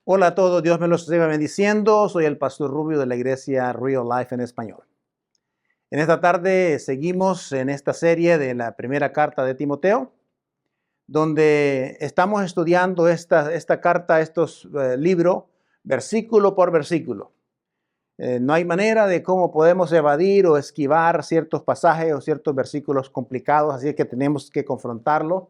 Hola a todos, Dios me los siga bendiciendo. Soy el pastor Rubio de la iglesia Real Life en español. En esta tarde seguimos en esta serie de la primera carta de Timoteo, donde estamos estudiando esta carta, estos libros, versículo por versículo. No hay manera de cómo podemos evadir o esquivar ciertos pasajes o ciertos versículos complicados, así que tenemos que confrontarlo.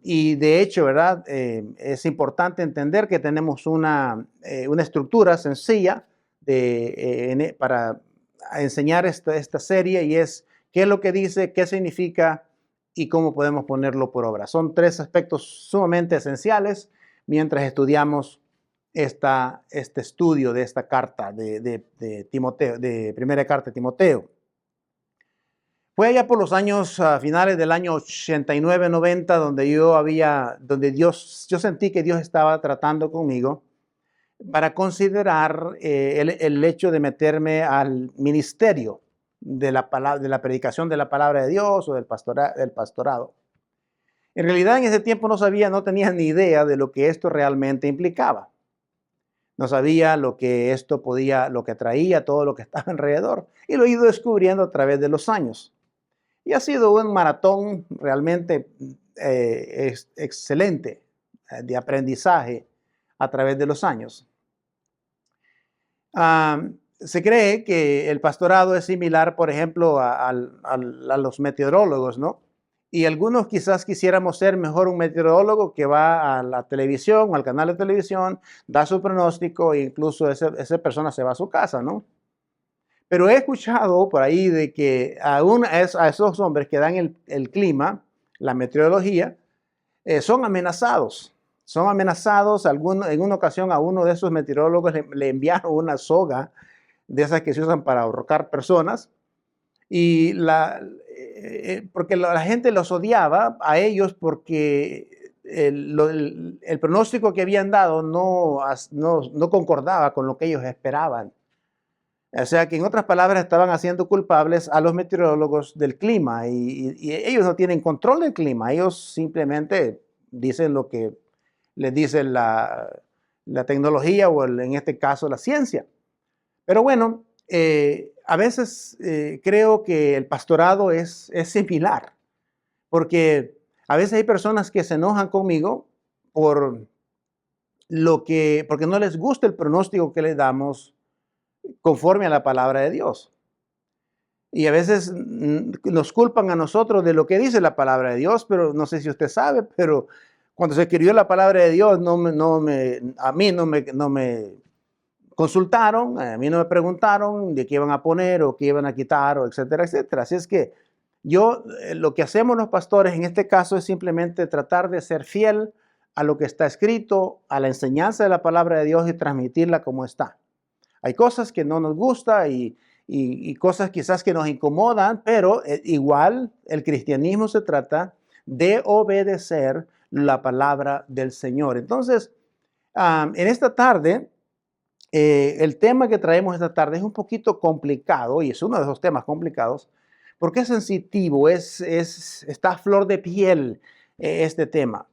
Y de hecho, ¿verdad? Es importante entender que tenemos una estructura sencilla para enseñar esta serie, y es qué es lo que dice, qué significa y cómo podemos ponerlo por obra. Son tres aspectos sumamente esenciales mientras estudiamos este estudio de esta carta de Timoteo, de primera carta de Timoteo. Fue allá por los años finales del año 89-90 donde yo sentí que Dios estaba tratando conmigo para considerar el hecho de meterme al ministerio de la predicación de la palabra de Dios o del pastorado. En realidad en ese tiempo no tenía ni idea de lo que esto realmente implicaba. No sabía lo que esto lo que traía, todo lo que estaba alrededor, y lo he ido descubriendo a través de los años. Y ha sido un maratón realmente excelente de aprendizaje a través de los años. Se cree que el pastorado es similar, por ejemplo, a los meteorólogos, ¿no? Y algunos quizás quisiéramos ser mejor un meteorólogo que va a la televisión, al canal de televisión, da su pronóstico e incluso esa persona se va a su casa, ¿no? Pero he escuchado por ahí de que a esos hombres que dan el clima, la meteorología, son amenazados. Son amenazados. En una ocasión a uno de esos meteorólogos le enviaron una soga de esas que se usan para ahorcar personas. Y porque la gente los odiaba a ellos porque el pronóstico que habían dado no concordaba con lo que ellos esperaban. O sea que en otras palabras estaban haciendo culpables a los meteorólogos del clima y ellos no tienen control del clima, ellos simplemente dicen lo que les dice la tecnología o en este caso la ciencia. Pero bueno, a veces creo que el pastorado es similar, porque a veces hay personas que se enojan conmigo porque no les gusta el pronóstico que les damos conforme a la palabra de Dios. Y a veces nos culpan a nosotros de lo que dice la palabra de Dios, pero no sé si usted sabe, pero cuando se escribió la palabra de Dios, a mí no me consultaron, a mí no me preguntaron de qué iban a poner o qué iban a quitar, o etcétera, etcétera. Así es que lo que hacemos los pastores en este caso es simplemente tratar de ser fiel a lo que está escrito, a la enseñanza de la palabra de Dios y transmitirla como está. Hay cosas que no nos gustan y cosas quizás que nos incomodan, pero igual el cristianismo se trata de obedecer la palabra del Señor. Entonces, en esta tarde, el tema que traemos esta tarde es un poquito complicado y es uno de esos temas complicados porque es sensitivo, está a flor de piel este tema.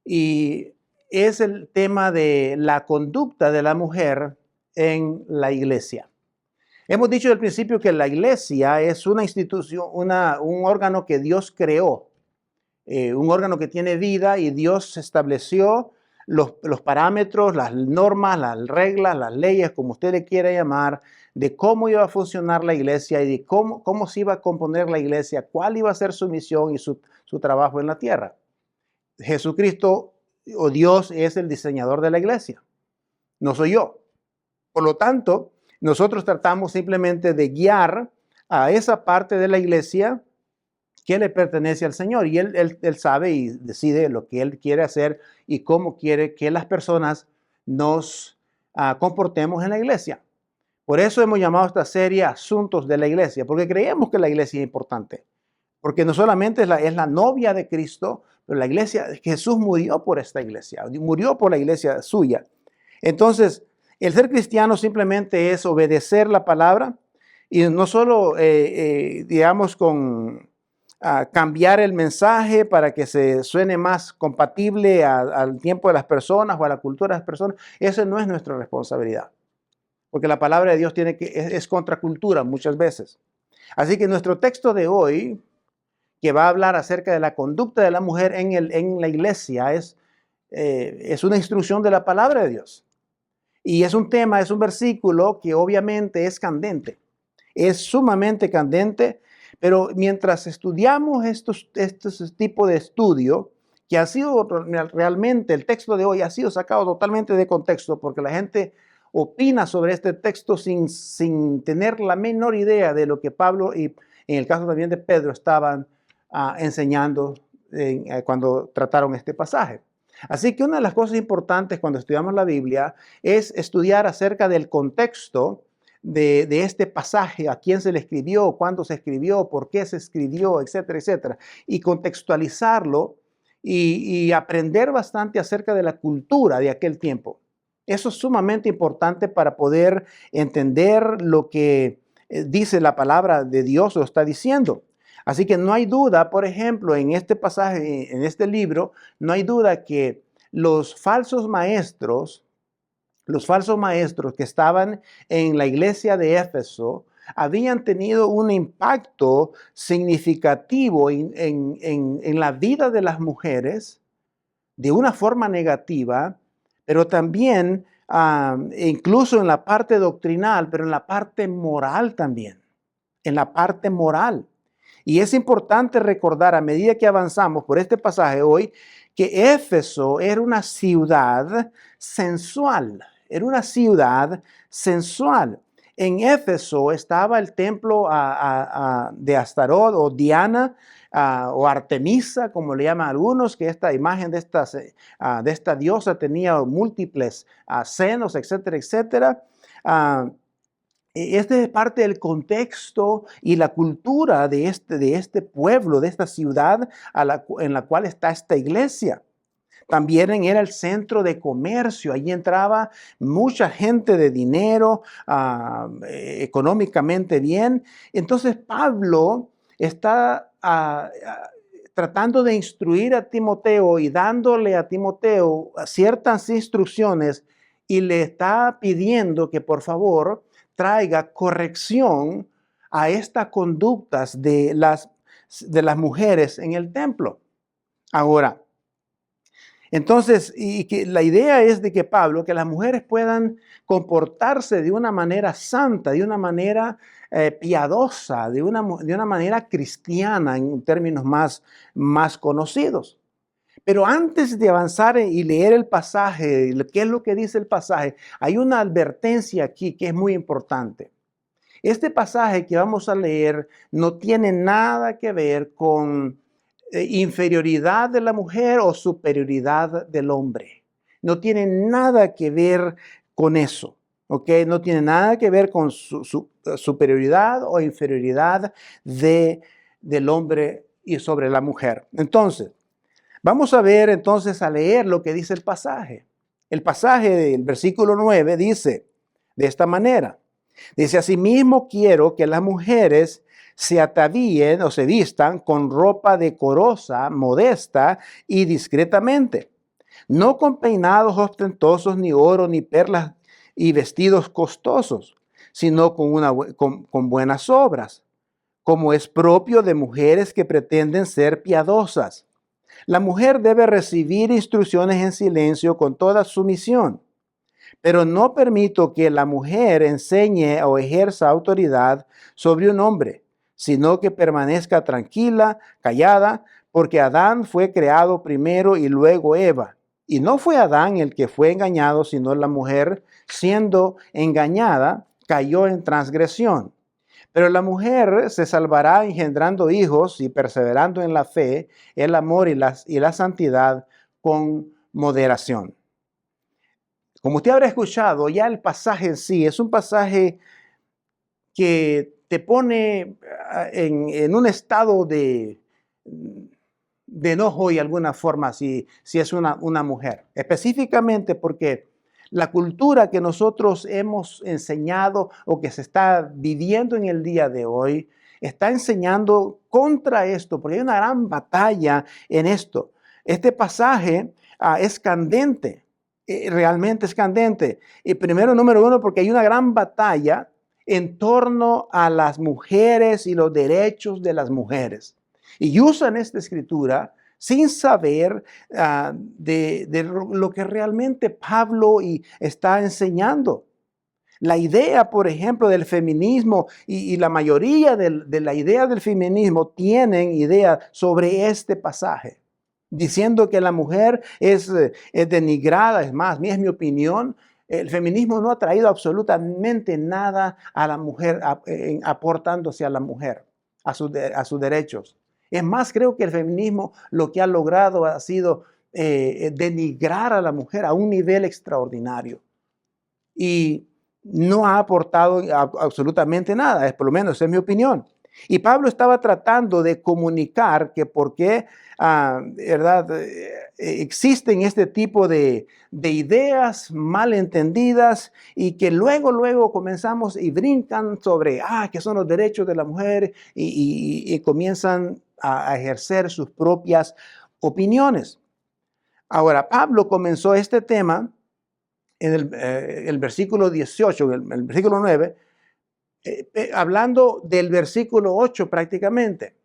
Y es el tema de la conducta de la mujer en la iglesia. Hemos dicho al principio que la iglesia es una institución, un órgano que Dios creó, un órgano que tiene vida y Dios estableció los parámetros, las normas, las reglas, las leyes, como usted le quiera llamar, de cómo iba a funcionar la iglesia y de cómo se iba a componer la iglesia, cuál iba a ser su misión y su trabajo en la tierra. Jesucristo o Dios es el diseñador de la iglesia, no soy yo. Por lo tanto, nosotros tratamos simplemente de guiar a esa parte de la iglesia que le pertenece al Señor. Y Él sabe y decide lo que Él quiere hacer y cómo quiere que las personas nos comportemos en la iglesia. Por eso hemos llamado esta serie Asuntos de la Iglesia, porque creemos que la iglesia es importante. Porque no solamente es la novia de Cristo, pero la iglesia, Jesús murió por esta iglesia, murió por la iglesia suya. Entonces, el ser cristiano simplemente es obedecer la palabra y no solo, digamos, con cambiar el mensaje para que se suene más compatible al tiempo de las personas o a la cultura de las personas. Eso no es nuestra responsabilidad, porque la palabra de Dios es contracultura muchas veces. Así que nuestro texto de hoy, que va a hablar acerca de la conducta de la mujer en la iglesia, es una instrucción de la palabra de Dios. Y es un tema, es un versículo que obviamente es candente, es sumamente candente, pero mientras estudiamos estos tipos de estudio, que ha sido realmente, el texto de hoy ha sido sacado totalmente de contexto, porque la gente opina sobre este texto sin tener la menor idea de lo que Pablo y en el caso también de Pedro estaban enseñando cuando trataron este pasaje. Así que una de las cosas importantes cuando estudiamos la Biblia es estudiar acerca del contexto de este pasaje, a quién se le escribió, cuándo se escribió, por qué se escribió, etcétera, etcétera, y contextualizarlo y aprender bastante acerca de la cultura de aquel tiempo. Eso es sumamente importante para poder entender lo que dice la palabra de Dios o está diciendo. Así que no hay duda, por ejemplo, en este pasaje, en este libro, no hay duda que los falsos maestros que estaban en la iglesia de Éfeso, habían tenido un impacto significativo en la vida de las mujeres de una forma negativa, pero también incluso en la parte doctrinal, pero en la parte moral también, en la parte moral. Y es importante recordar a medida que avanzamos por este pasaje hoy que Éfeso era una ciudad sensual, era una ciudad sensual. En Éfeso estaba el templo de Astarot o Diana o Artemisa, como le llaman algunos, que esta imagen de esta diosa tenía múltiples senos, etcétera, etcétera. Este es parte del contexto y la cultura de este pueblo, de esta ciudad en la cual está esta iglesia. También era el centro de comercio. Allí entraba mucha gente de dinero, económicamente bien. Entonces Pablo está tratando de instruir a Timoteo y dándole a Timoteo ciertas instrucciones y le está pidiendo que por favor traiga corrección a estas conductas de las mujeres en el templo. Ahora, entonces, y que la idea es de que Pablo, que las mujeres puedan comportarse de una manera santa, de una manera piadosa, de una manera cristiana en términos más conocidos. Pero antes de avanzar y leer el pasaje, ¿qué es lo que dice el pasaje? Hay una advertencia aquí que es muy importante. Este pasaje que vamos a leer no tiene nada que ver con inferioridad de la mujer o superioridad del hombre. No tiene nada que ver con eso, ¿ok? No tiene nada que ver con su superioridad o inferioridad del hombre y sobre la mujer. Entonces, vamos a ver entonces a leer lo que dice el pasaje. El pasaje del versículo 9 dice de esta manera. Dice, asimismo quiero que las mujeres se atavíen o se vistan con ropa decorosa, modesta y discretamente, no con peinados ostentosos, ni oro, ni perlas y vestidos costosos, sino con buenas obras, como es propio de mujeres que pretenden ser piadosas. La mujer debe recibir instrucciones en silencio con toda sumisión. Pero no permito que la mujer enseñe o ejerza autoridad sobre un hombre, sino que permanezca tranquila, callada, porque Adán fue creado primero y luego Eva. Y no fue Adán el que fue engañado, sino la mujer, siendo engañada, cayó en transgresión. Pero la mujer se salvará engendrando hijos y perseverando en la fe, el amor y la santidad con moderación. Como usted habrá escuchado, ya el pasaje en sí es un pasaje que te pone en un estado de enojo y alguna forma si es una mujer. Específicamente porque la cultura que nosotros hemos enseñado o que se está viviendo en el día de hoy está enseñando contra esto, porque hay una gran batalla en esto. Este pasaje es candente, realmente es candente. Y primero, número uno, porque hay una gran batalla en torno a las mujeres y los derechos de las mujeres. Y usan esta escritura sin saber de lo que realmente Pablo está enseñando. La idea, por ejemplo, del feminismo y la mayoría de la idea del feminismo tienen idea sobre este pasaje, diciendo que la mujer es denigrada. Es más, es mi opinión, el feminismo no ha traído absolutamente nada a la mujer, aportándose a la mujer, a sus derechos. Es más, creo que el feminismo lo que ha logrado ha sido denigrar a la mujer a un nivel extraordinario. Y no ha aportado absolutamente nada, por lo menos esa es mi opinión. Y Pablo estaba tratando de comunicar que por qué, ¿verdad? Existen este tipo de ideas malentendidas y que luego comenzamos y brincan sobre, que son los derechos de la mujer y comienzan a ejercer sus propias opiniones. Ahora, Pablo comenzó este tema en el versículo 18, en el versículo 9, hablando del versículo 8 prácticamente.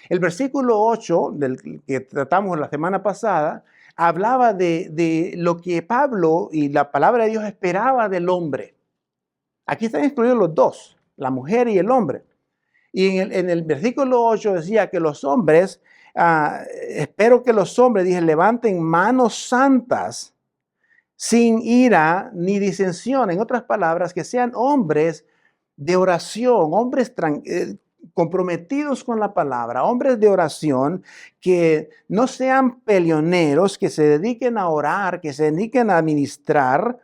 El versículo 8, del que tratamos la semana pasada, hablaba de lo que Pablo y la palabra de Dios esperaba del hombre. Aquí están incluidos los dos, la mujer y el hombre. Y en el versículo 8 decía que los hombres, espero que los hombres, dije, levanten manos santas, sin ira ni disensión. En otras palabras, que sean hombres de oración, hombres comprometidos con la palabra, hombres de oración, que no sean peleoneros, que se dediquen a orar, que se dediquen a ministrar,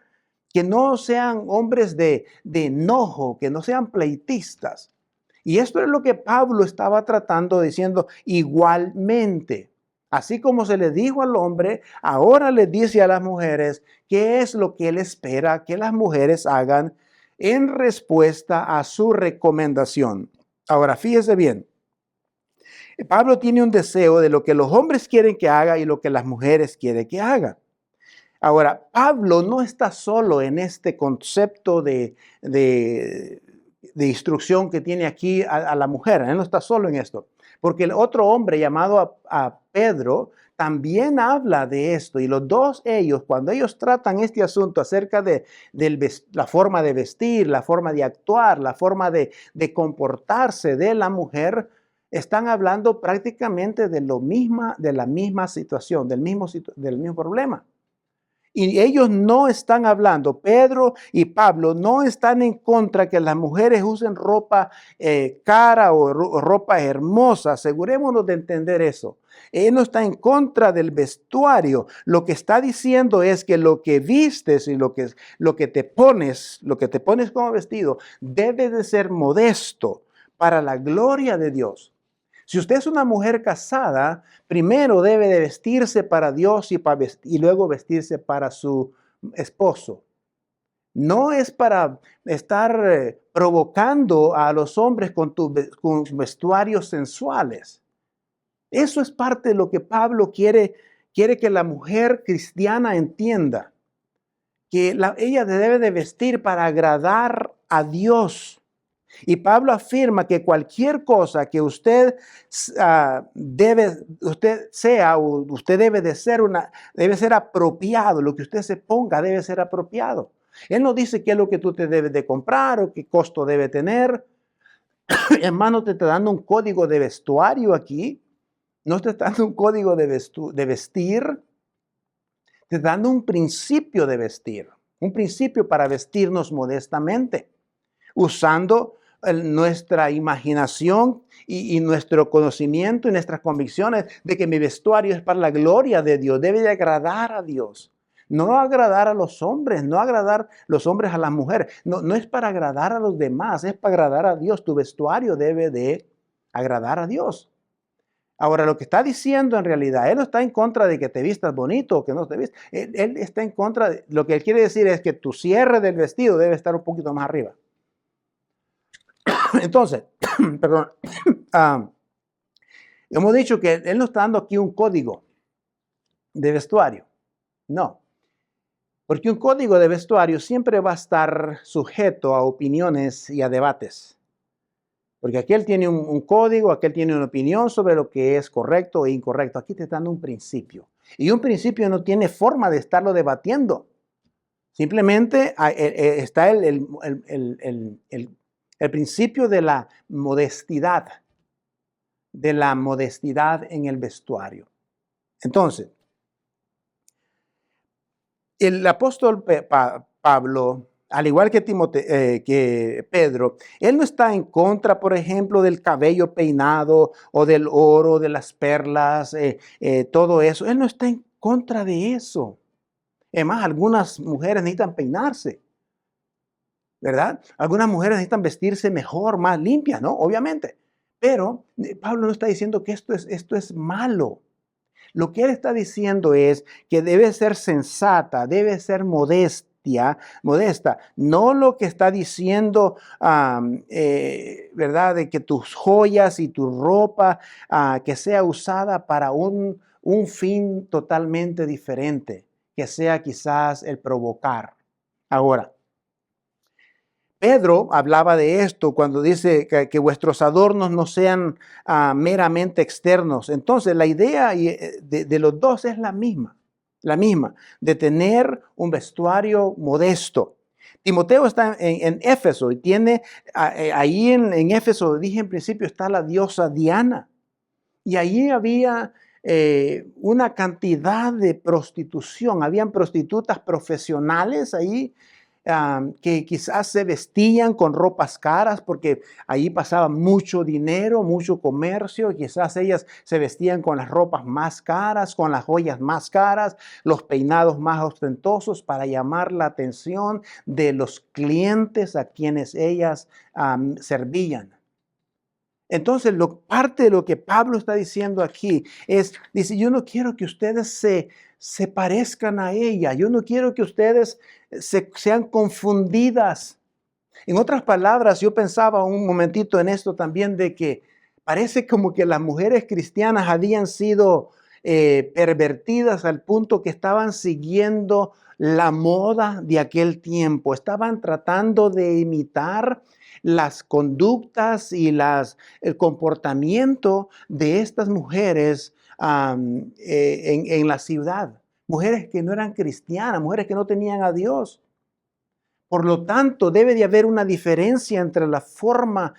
que no sean hombres de enojo, que no sean pleitistas. Y esto es lo que Pablo estaba tratando, diciendo igualmente. Así como se le dijo al hombre, ahora le dice a las mujeres qué es lo que él espera que las mujeres hagan en respuesta a su recomendación. Ahora, fíjese bien, Pablo tiene un deseo de lo que los hombres quieren que haga y lo que las mujeres quieren que haga. Ahora, Pablo no está solo en este concepto de instrucción que tiene aquí a la mujer. Él no está solo en esto. Porque el otro hombre llamado a Pedro también habla de esto. Y los dos ellos, cuando ellos tratan este asunto acerca de la forma de vestir, la forma de actuar, la forma de comportarse de la mujer, están hablando prácticamente de la misma situación, del mismo problema. Y ellos no están hablando, Pedro y Pablo no están en contra que las mujeres usen ropa cara o ropa hermosa. Asegurémonos de entender eso. Él no está en contra del vestuario. Lo que está diciendo es que lo que vistes y lo que te pones como vestido, debe de ser modesto para la gloria de Dios. Si usted es una mujer casada, primero debe de vestirse para Dios y luego vestirse para su esposo. No es para estar provocando a los hombres con vestuarios sensuales. Eso es parte de lo que Pablo quiere que la mujer cristiana entienda. Que ella debe de vestir para agradar a Dios. Y Pablo afirma que cualquier cosa que usted debe ser apropiado, lo que usted se ponga debe ser apropiado. Él no dice qué es lo que tú te debes de comprar o qué costo debe tener. Hermano, te está dando un código de vestuario aquí. No te está dando un código de vestir. Te está dando un principio de vestir. Un principio para vestirnos modestamente. Usando nuestra imaginación y nuestro conocimiento y nuestras convicciones de que mi vestuario es para la gloria de Dios, debe de agradar a Dios, no agradar a los hombres, no agradar los hombres a las mujeres, no es para agradar a los demás, es para agradar a Dios. Tu vestuario debe de agradar a Dios. Ahora, lo que está diciendo en realidad, él no está en contra de que te vistas bonito o que no te vistas. Él está en contra lo que él quiere decir es que tu cierre del vestido debe estar un poquito más arriba. Entonces, perdón, ah, hemos dicho que él no está dando aquí un código de vestuario. No, porque un código de vestuario siempre va a estar sujeto a opiniones y a debates. Porque aquel tiene un código, aquel tiene una opinión sobre lo que es correcto e incorrecto. Aquí te está dando un principio. Y un principio no tiene forma de estarlo debatiendo. Simplemente está el principio de la modestidad en el vestuario. Entonces, el apóstol Pablo, al igual que que Pedro, él no está en contra, por ejemplo, del cabello peinado o del oro, de las perlas, todo eso. Él no está en contra de eso. Además, algunas mujeres necesitan peinarse, ¿verdad? Algunas mujeres necesitan vestirse mejor, más limpias, ¿no? Obviamente. Pero Pablo no está diciendo que esto es malo. Lo que él está diciendo es que debe ser sensata, debe ser modesta. No lo que está diciendo, ¿verdad? De que tus joyas y tu ropa que sea usada para un fin totalmente diferente, que sea quizás el provocar. Ahora, Pedro hablaba de esto cuando dice que vuestros adornos no sean meramente externos. Entonces, la idea de los dos es la misma, de tener un vestuario modesto. Timoteo está en Éfeso y tiene, ahí en Éfeso, dije en principio, está la diosa Diana. Y allí había una cantidad de prostitución, habían prostitutas profesionales ahí que quizás se vestían con ropas caras porque allí pasaba mucho dinero, mucho comercio, y quizás ellas se vestían con las ropas más caras, con las joyas más caras, los peinados más ostentosos para llamar la atención de los clientes a quienes ellas servían. Entonces, parte de lo que Pablo está diciendo aquí dice, yo no quiero que ustedes se parezcan a ella, yo no quiero que ustedes sean confundidas. En otras palabras, yo pensaba un momentito en esto también de que parece como que las mujeres cristianas habían sido pervertidas al punto que estaban siguiendo la moda de aquel tiempo, estaban tratando de imitar las conductas y el comportamiento de estas mujeres en la ciudad. Mujeres que no eran cristianas, mujeres que no tenían a Dios. Por lo tanto, debe de haber una diferencia entre la forma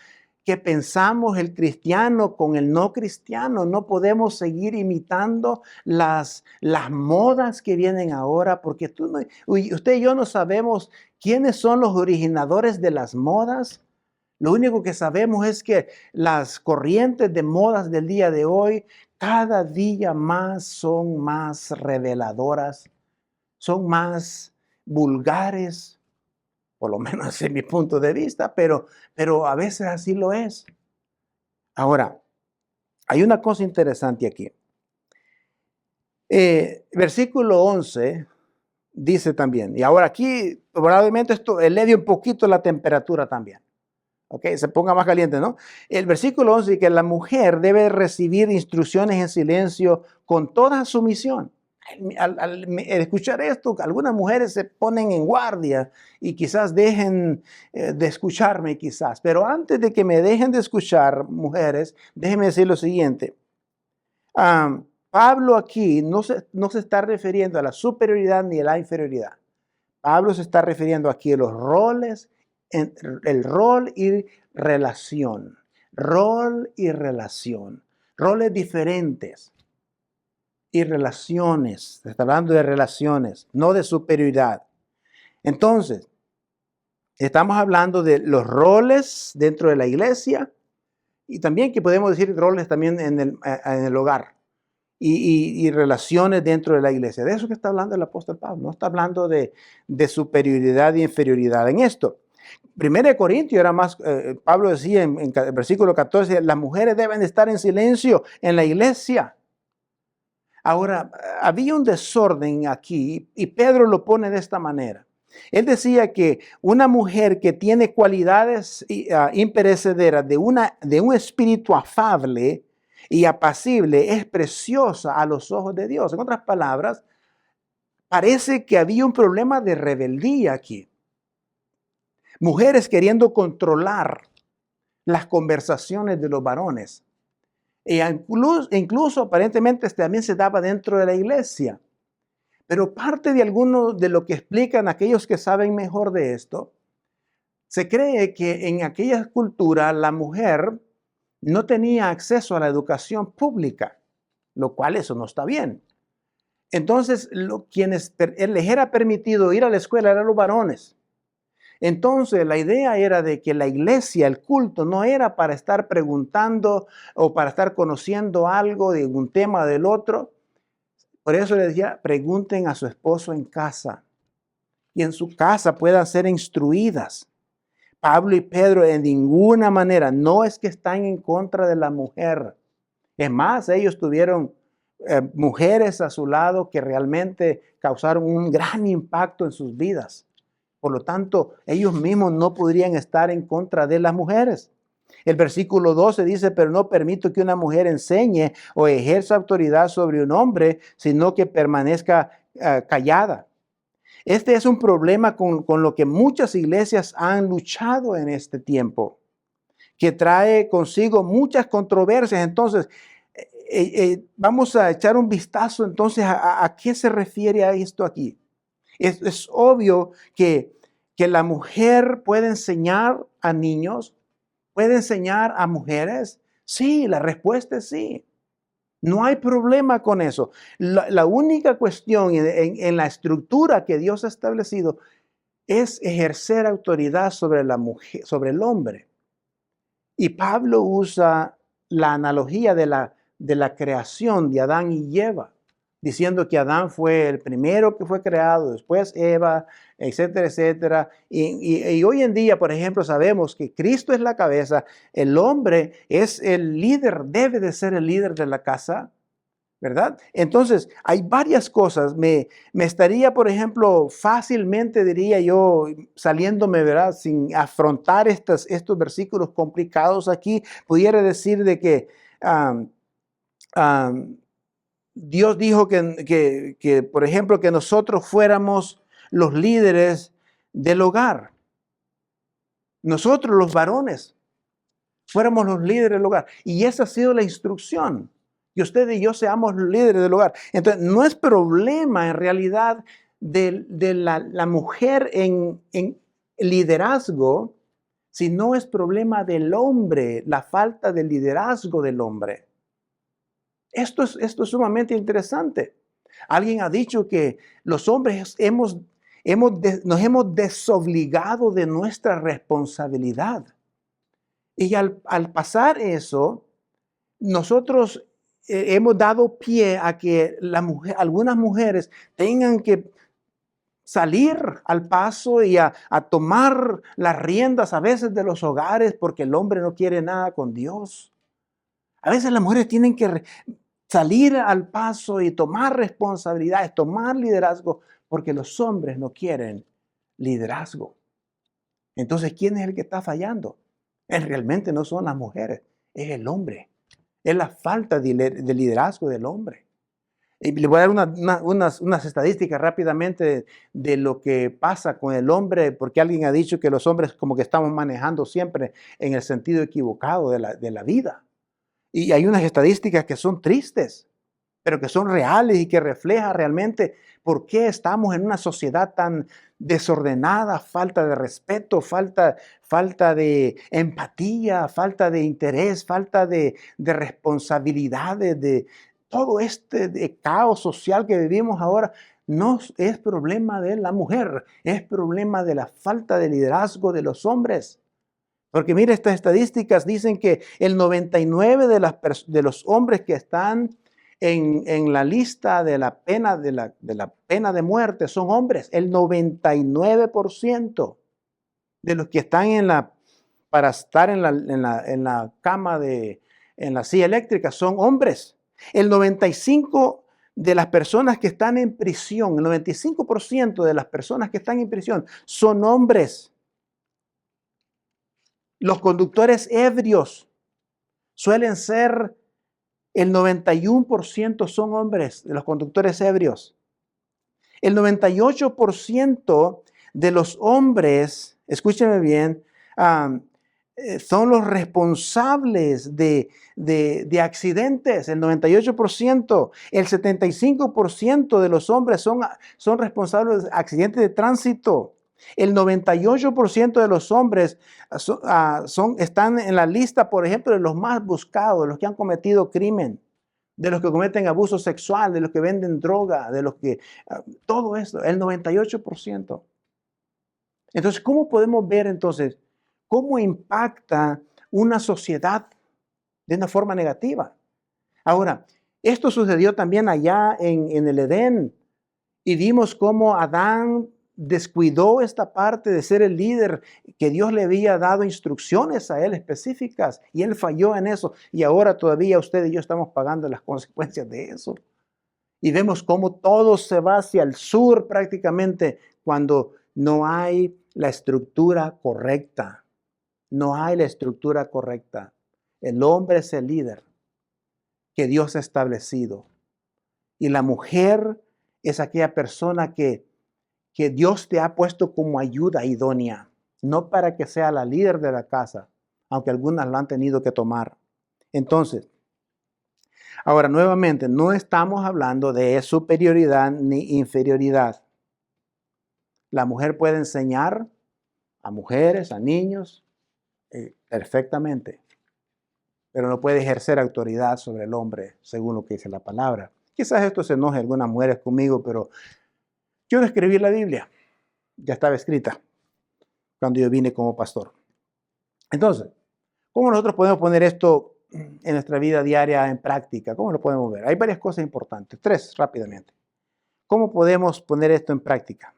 que pensamos el cristiano con el no cristiano. No podemos seguir imitando las modas que vienen ahora, porque usted y yo no sabemos quiénes son los originadores de las modas. Lo único que sabemos es que las corrientes de modas del día de hoy cada día más son más reveladoras, son más vulgares, por lo menos desde mi punto de vista, pero a veces así lo es. Ahora, hay una cosa interesante aquí. Versículo 11 dice también, y ahora aquí probablemente esto eleve un poquito la temperatura también. Ok, se ponga más caliente, ¿no? El versículo 11 dice que la mujer debe recibir instrucciones en silencio con toda sumisión. Al escuchar esto, algunas mujeres se ponen en guardia y quizás dejen de escucharme quizás. Pero antes de que me dejen de escuchar, mujeres, déjenme decir lo siguiente. Pablo aquí no se está refiriendo a la superioridad ni a la inferioridad. Pablo se está refiriendo aquí a los roles, el rol y relación. Rol y relación. Roles diferentes. Y relaciones. Se está hablando de relaciones, no de superioridad. Entonces, estamos hablando de los roles dentro de la iglesia y también que podemos decir roles también en el hogar y relaciones dentro de la iglesia. De eso que está hablando el apóstol Pablo. No está hablando de superioridad y inferioridad en esto. 1 Corintios era más, Pablo decía en el versículo 14, las mujeres deben de estar en silencio en la iglesia. Ahora, había un desorden aquí y Pedro lo pone de esta manera. Él decía que una mujer que tiene cualidades imperecederas de un espíritu afable y apacible es preciosa a los ojos de Dios. En otras palabras, parece que había un problema de rebeldía aquí. Mujeres queriendo controlar las conversaciones de los varones. E incluso aparentemente también se daba dentro de la iglesia. Pero parte de alguno de lo que explican aquellos que saben mejor de esto, se cree que en aquella cultura la mujer no tenía acceso a la educación pública, lo cual eso no está bien. Entonces, quienes les era permitido ir a la escuela eran los varones. Entonces, la idea era de que la iglesia, el culto, no era para estar preguntando o para estar conociendo algo de un tema del otro. Por eso les decía, pregunten a su esposo en casa y en su casa puedan ser instruidas. Pablo y Pedro en ninguna manera, no es que están en contra de la mujer. Es más, ellos tuvieron mujeres a su lado que realmente causaron un gran impacto en sus vidas. Por lo tanto, ellos mismos no podrían estar en contra de las mujeres. El versículo 12 dice, pero no permito que una mujer enseñe o ejerza autoridad sobre un hombre, sino que permanezca callada. Este es un problema con lo que muchas iglesias han luchado en este tiempo, que trae consigo muchas controversias. Entonces, vamos a echar un vistazo entonces a qué se refiere a esto aquí. Es obvio que la mujer puede enseñar a niños, puede enseñar a mujeres. Sí, la respuesta es sí. No hay problema con eso. La única cuestión en la estructura que Dios ha establecido es ejercer autoridad sobre la mujer, sobre el hombre. Y Pablo usa la analogía de la creación de Adán y Eva, diciendo que Adán fue el primero que fue creado, después Eva, etcétera, etcétera. Y hoy en día, por ejemplo, sabemos que Cristo es la cabeza, el hombre es el líder, debe de ser el líder de la casa, ¿verdad? Entonces, hay varias cosas. Me estaría, por ejemplo, fácilmente, diría yo, saliéndome, ¿verdad? Sin afrontar estos versículos complicados aquí, pudiera decir de que Dios dijo que, por ejemplo, que nosotros fuéramos los líderes del hogar. Nosotros, los varones, fuéramos los líderes del hogar. Y esa ha sido la instrucción. Que usted y yo seamos los líderes del hogar. Entonces, no es problema en realidad de la mujer en liderazgo, sino es problema del hombre, la falta de liderazgo del hombre. Esto es sumamente interesante. Alguien ha dicho que los hombres nos hemos desobligado de nuestra responsabilidad. Y al pasar eso, nosotros hemos dado pie a que algunas mujeres tengan que salir al paso y a tomar las riendas a veces de los hogares porque el hombre no quiere nada con Dios. A veces las mujeres tienen que salir al paso y tomar responsabilidades, tomar liderazgo, porque los hombres no quieren liderazgo. Entonces, ¿quién es el que está fallando? Realmente no son las mujeres, es el hombre. Es la falta de liderazgo del hombre. Y le voy a dar unas estadísticas rápidamente de lo que pasa con el hombre, porque alguien ha dicho que los hombres como que estamos manejando siempre en el sentido equivocado de la vida. Y hay unas estadísticas que son tristes, pero que son reales y que reflejan realmente por qué estamos en una sociedad tan desordenada, falta de respeto, falta de empatía, falta de interés, falta de responsabilidades, de todo de caos social que vivimos ahora. No es problema de la mujer, es problema de la falta de liderazgo de los hombres. Porque mire, estas estadísticas dicen que el 99 de los hombres que están en la lista de la pena de muerte son hombres. El 99% de los que están para estar en la cama en la silla eléctrica son hombres. El 95 de las personas que están en prisión, el 95% de las personas que están en prisión son hombres. Los conductores ebrios suelen ser, el 91% son hombres de los conductores ebrios. El 98% de los hombres, escúcheme bien, son los responsables de accidentes, el 98%. El 75% de los hombres son responsables de accidentes de tránsito. El 98% de los hombres están en la lista, por ejemplo, de los más buscados, de los que han cometido crimen, de los que cometen abuso sexual, de los que venden droga, de los que... todo esto, el 98%. Entonces, ¿cómo podemos ver entonces cómo impacta una sociedad de una forma negativa? Ahora, esto sucedió también allá en el Edén y vimos cómo Adán descuidó esta parte de ser el líder, que Dios le había dado instrucciones a él específicas y él falló en eso y ahora todavía usted y yo estamos pagando las consecuencias de eso. Y vemos cómo todo se va hacia el sur prácticamente cuando no hay la estructura correcta. No hay la estructura correcta. El hombre es el líder que Dios ha establecido. Y la mujer es aquella persona que Dios te ha puesto como ayuda idónea. No para que sea la líder de la casa, aunque algunas lo han tenido que tomar. Entonces, ahora nuevamente, no estamos hablando de superioridad ni inferioridad. La mujer puede enseñar a mujeres, a niños, perfectamente, pero no puede ejercer autoridad sobre el hombre, según lo que dice la palabra. Quizás esto se enoje a algunas mujeres conmigo, pero yo no escribí la Biblia, ya estaba escrita cuando yo vine como pastor. Entonces, ¿cómo nosotros podemos poner esto en nuestra vida diaria en práctica? ¿Cómo lo podemos ver? Hay varias cosas importantes, 3 rápidamente. ¿Cómo podemos poner esto en práctica?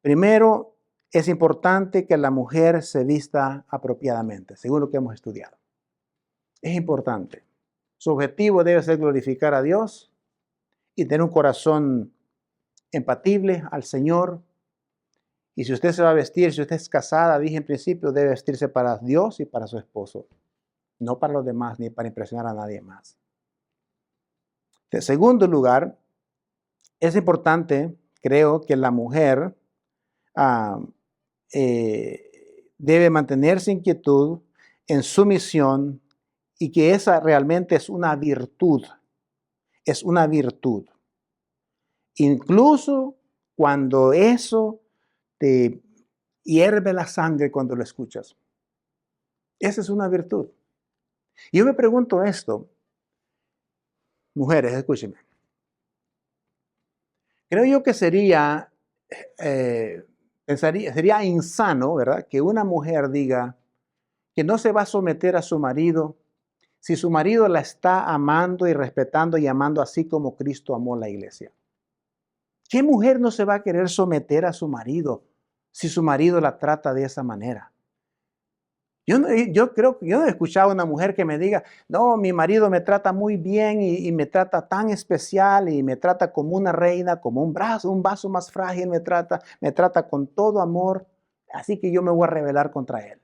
Primero, es importante que la mujer se vista apropiadamente, según lo que hemos estudiado. Es importante. Su objetivo debe ser glorificar a Dios y tener un corazón empatible al Señor. Y si usted se va a vestir, si usted es casada, dije en principio, debe vestirse para Dios y para su esposo, no para los demás ni para impresionar a nadie más. En segundo lugar, es importante, creo, que la mujer debe mantenerse en quietud en su misión y que esa realmente es una virtud. Es una virtud. Incluso cuando eso te hierve la sangre cuando lo escuchas. Esa es una virtud. Yo me pregunto esto, mujeres, escúchenme. Creo yo que sería insano, ¿verdad? Que una mujer diga que no se va a someter a su marido si su marido la está amando y respetando y amando así como Cristo amó la iglesia. ¿Qué mujer no se va a querer someter a su marido si su marido la trata de esa manera? Yo no he escuchado a una mujer que me diga, no, mi marido me trata muy bien y me trata tan especial y me trata como una reina, como un vaso más frágil me trata con todo amor, así que yo me voy a rebelar contra él.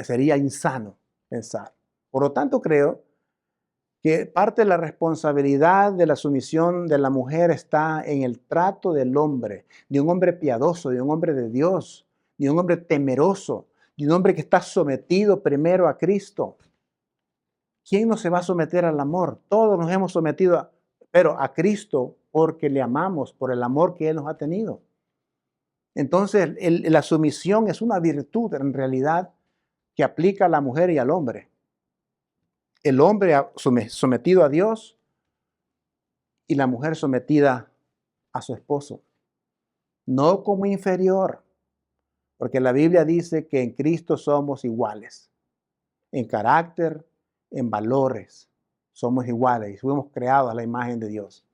Sería insano pensar. Por lo tanto, creo que parte de la responsabilidad de la sumisión de la mujer está en el trato del hombre, de un hombre piadoso, de un hombre de Dios, de un hombre temeroso, de un hombre que está sometido primero a Cristo. ¿Quién no se va a someter al amor? Todos nos hemos sometido, pero a Cristo porque le amamos, por el amor que Él nos ha tenido. Entonces, la sumisión es una virtud en realidad que aplica a la mujer y al hombre. El hombre sometido a Dios y la mujer sometida a su esposo. No como inferior, porque la Biblia dice que en Cristo somos iguales. En carácter, en valores, somos iguales y fuimos creados a la imagen de Dios.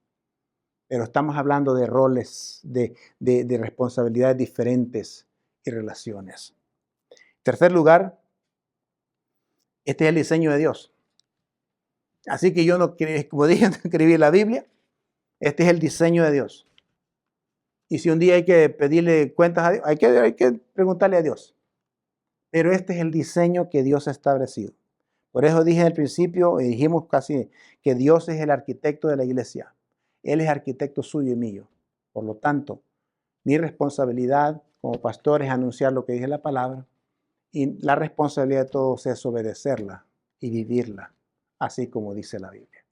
Pero estamos hablando de roles, de responsabilidades diferentes y relaciones. En tercer lugar, este es el diseño de Dios. Así que yo no, como dije, no escribí la Biblia, Este es el diseño de Dios. Y si un día hay que pedirle cuentas a Dios, hay que preguntarle a Dios. Pero este es el diseño que Dios ha establecido. Por eso dije al principio, y dijimos casi, que Dios es el arquitecto de la iglesia. Él es arquitecto suyo y mío. Por lo tanto, mi responsabilidad como pastor es anunciar lo que dice la palabra, y la responsabilidad de todos es obedecerla y vivirla, así como dice la Biblia.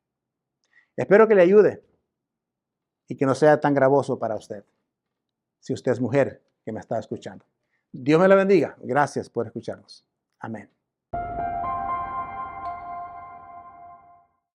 Espero que le ayude y que no sea tan gravoso para usted, si usted es mujer que me está escuchando. Dios me la bendiga. Gracias por escucharnos. Amén.